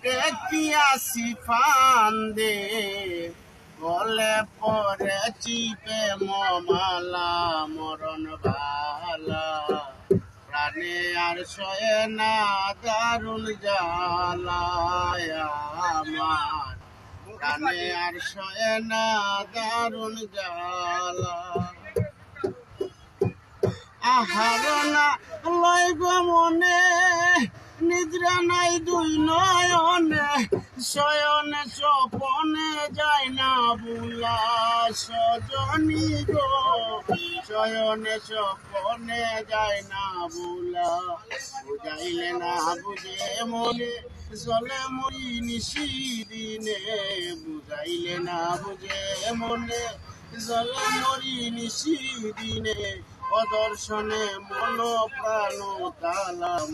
টেকিয়াছি ফান্দে গলে পরে চিপে মালা মরণ বালা প্রাণে আর সয়ে না দারুণ জ্বালায় আমার প্রাণে আর সয়ে না দারুণ জ্বালা আহার না লইব মনে নিদ্রা নাই দুই নয়নে শয়নে স্বপনে যায় না বুলা সজনী গো শয়নে স্বপনে যায় না বুলা বুঝাইলে না বুঝে মনে চলে মই নিশি দিনে বুঝাইলে না বুঝে মনে চলে মরি নিশি দিনে অদর্শনে মন প্রাণ তালাম